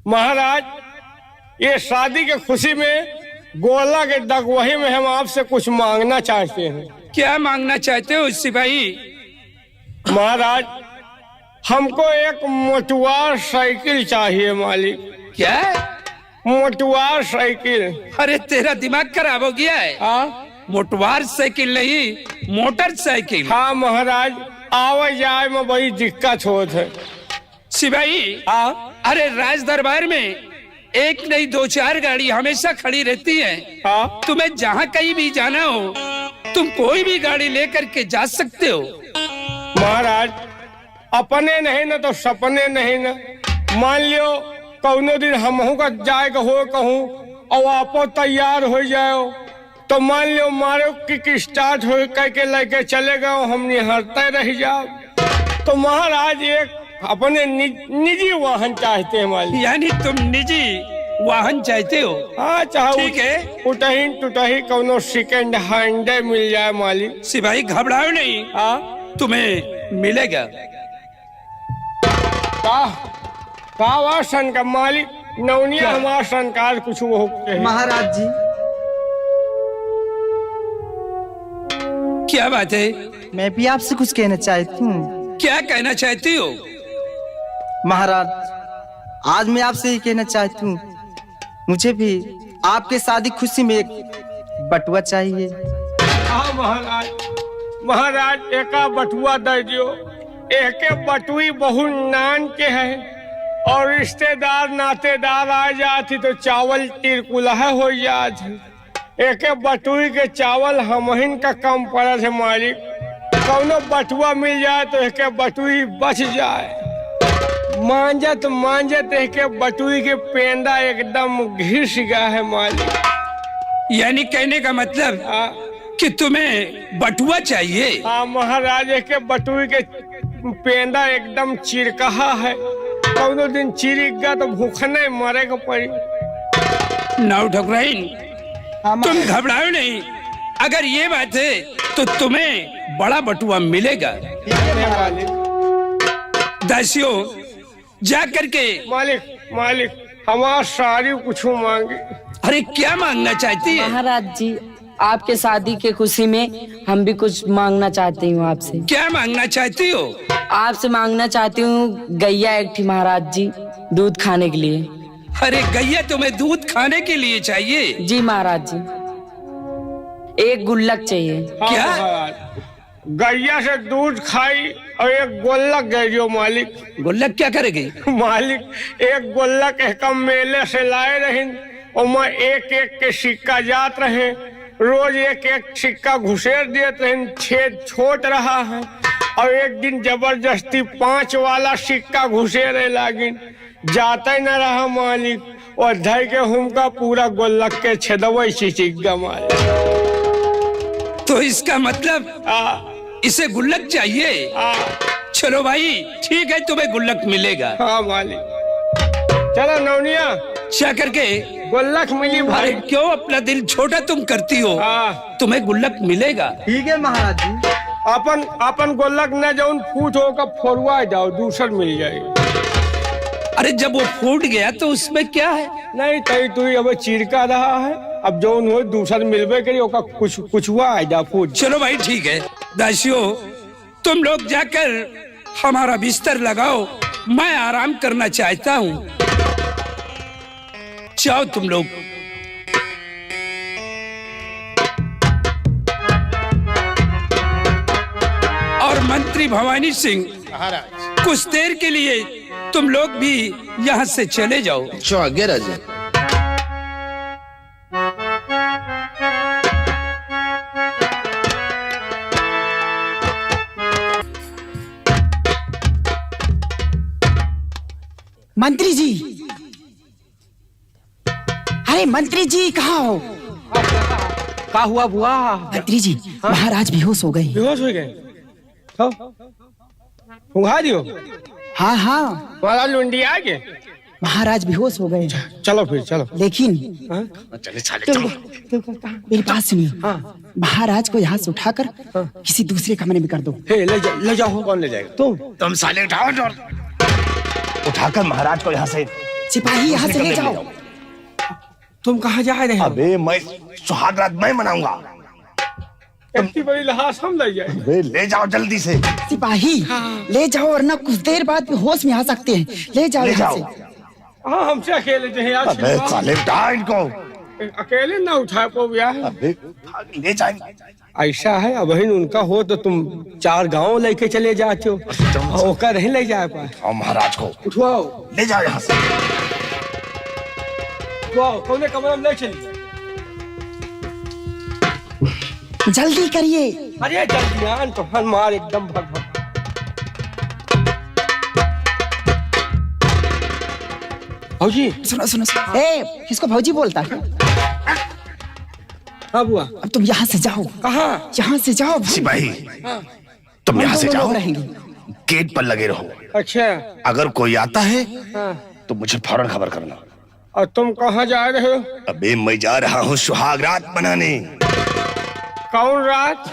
महाराज, ये शादी के खुशी में गोला के डगवही में हम आपसे कुछ मांगना चाहते हैं। क्या मांगना चाहते हो सिपाही? महाराज, हमको एक मोटवार साइकिल चाहिए मालिक। क्या? मोटवार साइकिल। अरे तेरा दिमाग खराब हो गया है? हाँ मोटवार साइकिल नहीं, मोटरसाइकिल। हाँ महाराज, आवे जाए में बड़ी दिक्कत होत है। सिपाही, हाँ अरे राज दरबार में एक नहीं दो चार गाड़ी हमेशा खड़ी रहती है। हाँ तुम्हें जहाँ कहीं भी जाना हो तुम कोई भी गाड़ी लेकर के जा सकते हो। महाराज, अपने नहीं ना तो सपने नहीं ना। मान लियो कौनो दिन हमहू का जाए हो कहूँ और आप तैयार हो जाओ तो मान लियो मारो किक स्टार्ट हो करके लेके चले गए, हम निहरते रह जाओ। तो महाराज एक अपने निजी वाहन चाहते हैं मालिक। यानी तुम निजी वाहन चाहते हो? हाँ चाहो। ठीक है, उठही टूटही कौनो सेकेंड हैंड मिल जाए मालिक। सिपाही घबराओ नहीं, हाँ तुम्हें मिलेगा। का वासन का मालिक नौनिया हमारा संकार कुछ वो महाराज जी, क्या बात है? मैं भी आपसे कुछ कहना चाहती हूँ। क्या कहना चाहती हो? महाराज, आज मैं आपसे ही कहना चाहती हूँ, मुझे भी आपके शादी खुशी में एक बटुआ चाहिए। हाँ महाराज, महाराज एका बटुआ दे दियो। एके बटुई बहु नान के है और रिश्तेदार नातेदार आ जाती तो चावल तिरकुलह हो जाती। एके बटुई के चावल हमहिन का कम पड़त है मालिक। कौनो बटुआ मिल जाए तो एके बटुई बच जाए। मांजत मांजत एके बटुई के पेंदा एकदम घिस गया है मालिक। यानी कहने का मतलब कि तुम्हें बटुआ चाहिए? हाँ महाराज, के बटुई के पेंदा एकदम चिरकहा है। कौनो दिन चिरिक गया तो भूखने मरे को पड़ी। नाउ ठकुराइन, तुम घबराओ नहीं। अगर ये बात है तो तुम्हें बड़ा बटुआ मिलेगा। दासियों, जा करके मालिक हमारा सारी कुछ मांगे। अरे क्या मांगना चाहती है? महाराज जी, आपके शादी के खुशी में हम भी कुछ मांगना चाहती हूँ आपसे। क्या मांगना चाहती हो? आपसे मांगना चाहती हूँ गैया एक थी महाराज जी, दूध खाने के लिए। अरे गैया तुम्हें दूध खाने के लिए चाहिए? जी महाराज जी, एक गुल्लक चाहिए। क्या? गैया से दूध खाई और एक गोल्लक दे दियो मालिक। गुल्लक क्या करेगी? मालिक, एक गोल्लक एक मेले से लाए रहे और मैं एक एक के सिक्का जात रहे। रोज एक एक सिक्का घुसेर देते हैं, छेद छोट रहा है। और एक दिन जबरदस्ती 5 वाला सिक्का घुसेरे लागिन, जाता न रहा मालिक। और धर के हमका पूरा गोल्लक के छेदवई सिक्का मालिक। तो इसका मतलब इसे गुल्लक चाहिए? चलो भाई ठीक है, तुम्हें गुल्लक मिलेगा। हाँ मालिक, चलो नौनिया क्या करके गुल्लक मिली भाई। क्यों अपना दिल छोटा तुम करती हो? तुम्हें गुल्लक मिलेगा। ठीक है महाराज जी। अपन गोल्लक न जौन फूट होगा फोड़वा जाओ, दूसर मिल जाएगी। अरे जब वो फूट गया तो उसमें क्या है? नहीं तई तू अब चिरका रहा है, अब जौन हो दूसर मिलवे करी ओका कुछ हुआ है जा फूट। चलो भाई ठीक है। दासियों, तुम लोग जाकर हमारा बिस्तर लगाओ, मैं आराम करना चाहता हूँ। जाओ तुम लोग। और मंत्री भवानी सिंह, कुछ देर के लिए तुम लोग भी यहाँ से चले जाओ। आगे राजा। मंत्री जी, अरे मंत्री जी कहाँ हो? का हुआ बुआ? मंत्री जी, महाराज बेहोश हो गए। बेहोश हो गए? उठा दियो। हाँ हाँ, वाला लुंडी आ गए। महाराज बेहोश हो गए। चलो फिर चलो। लेकिन चलो। मेरी बात सुनिए। महाराज को यहाँ से उठाकर किसी दूसरे कमरे में कर दो। ले जाओ। कौन ले जाएगा? तुम साले उठाओ, उठाकर महाराज को यहाँ से सिपाही यहाँ से ले जाओ। तुम कहाँ जा रहे हो? अबे मैं सुहाग रात मैं मनाऊंगा। इतनी बड़ी लाश हम ले जाए? अबे ले जाओ जल्दी से। सिपाही ले जाओ, वरना कुछ देर बाद भी होश में आ सकते हैं। ले जाओ ले यहाँ जाओ। से। हाँ हमसे अकेले जो है अबे साले उठा इनको। अकेले ना उठा को यार। अबे ले जाएंगे। ऐसा है अब ही उनका हो तो तुम 4 गांव लेके चले जाते हो और ओकर नहीं ले जा पाए। और महाराज को उठवाओ ले जाओ यहाँ से। उठवाओ, कौने कमरे में ले चलिए। जल्दी करिए। अरे जल्दी तो मार एकदम भग भग। भौजी सुनो सुनो सुनो। ए, किसको भौजी बोलता है? हाँ बुआ। अब तुम यहाँ से जाओ। कहाँ? यहाँ से जाओ। सिपाही तुम यहाँ से हम दोनों जाओ, लोग रहेंगे। गेट पर लगे रहो। अच्छा अगर कोई आता है हाँ। तो मुझे फौरन खबर करना। और तुम कहाँ जा रहे हो? अबे मैं जा रहा हूँ सुहाग रात मनाने। कौन रात?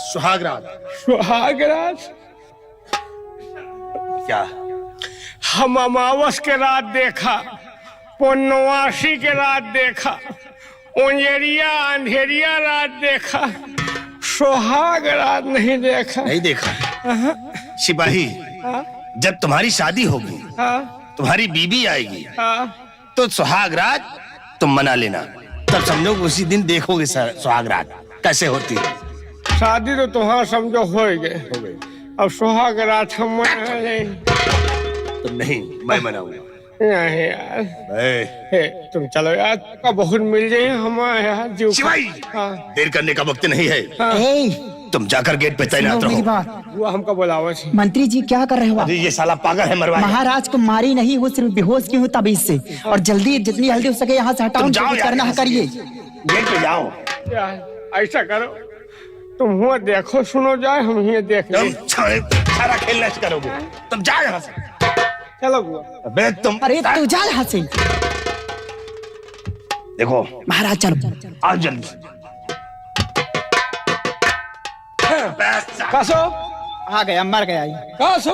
सुहाग रात। सुहाग रात? क्या? हम अमावस के रात देखा, पूर्णवासी के रात देखा, उंजेरिया अंधेरिया रात देखा, सुहाग रात नहीं देखा। नहीं देखा? सिपाही जब तुम्हारी शादी होगी, हाँ तुम्हारी बीबी आएगी, हाँ तो सुहाग रात तुम मना लेना। तब समझो उसी दिन देखोगे सुहाग रात कैसे होती है। शादी तो तुम्हारा समझो हो गए, अब सुहाग रात हम मना लें। तो नहीं मैं मनाऊंगा। नहीं यार, हे, तुम चलो यार, का बहुत मिल जाए हमारे यार जीव। शिवाई हाँ देर करने का वक्त नहीं है। ए, तुम जाकर गेट पे तैनात सुनो मेरी रहो। बात। वो हमको बुलावा छी। मंत्री जी क्या कर रहे हो आप? अरे ये साला पागल है, मरवा। महाराज को मारी नहीं, वो सिर्फ बेहोश की हूँ तब इससे। और जल्दी जितनी जल्दी हो सके यहाँ से हटाओ। तुम जाओ कुछ यार करना है यहाँ से। करिए। गेट पे जाओ। यार ऐसा करो, तुम हुआ देखो सुनो जाए, हम ही देख ले। तुम सारा खेल नष्ट करोगे। तुम जाओ यहाँ से। चलो बुआ। अबे तुम अरे तू जा यहाँ से। देखो महाराज चलो। आओ जल्दी। कासो आ गया, मर गया ये। कासो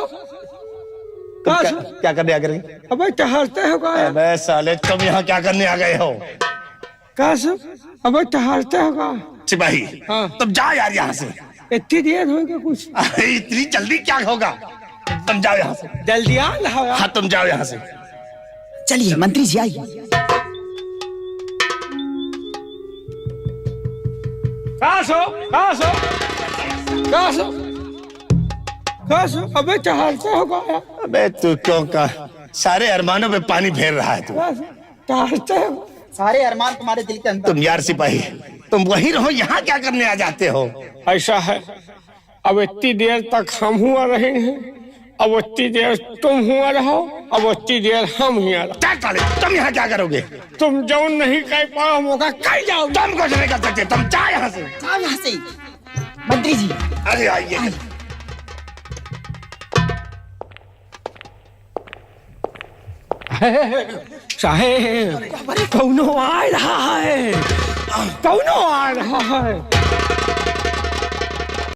कासो, क्या करने आ गए? अबे टहलते हो का? अबे साले तुम यहाँ क्या करने आ गए हो? कासो अबे टहलते हो का? सिपाही हाँ। तुम जाओ यार यहाँ से। इतनी देर हो गई कुछ? अरे इतनी जल्दी क्या होगा? तुम जाओ यहाँ से। जल्दी आ रहा यार। हाँ तुम जाओ यहाँ से। चलिए मंत्री जी आइए। कासो कासो कासो कासो, अबे टहलते हो का यार? अबे तू क्यों का सारे अरमानों पे पानी फेर रहा है तू? कासो टहलते हो? सारे अरमान तुम्हारे दिल के अंदर। तुम यार सिपाही तुम वहीं रहो, यहाँ क्या करने आ जाते हो? ऐसा है, अब इतनी देर तक हम हुआ रहे हैं, अब इतनी देर तुम हुआ रहो, अब इतनी देर हम हुआ रहो। क्या काले तुम यहाँ क्या करोगे? तुम जो नहीं कह पाओ मौका कह जाओ। तुम कुछ नहीं कर सकते, तुम जाओ यहाँ से। जाओ यहाँ से। मंत्री जी अरे आइए। साहेब कौनो आ रहा है, कौनो आ रहा है।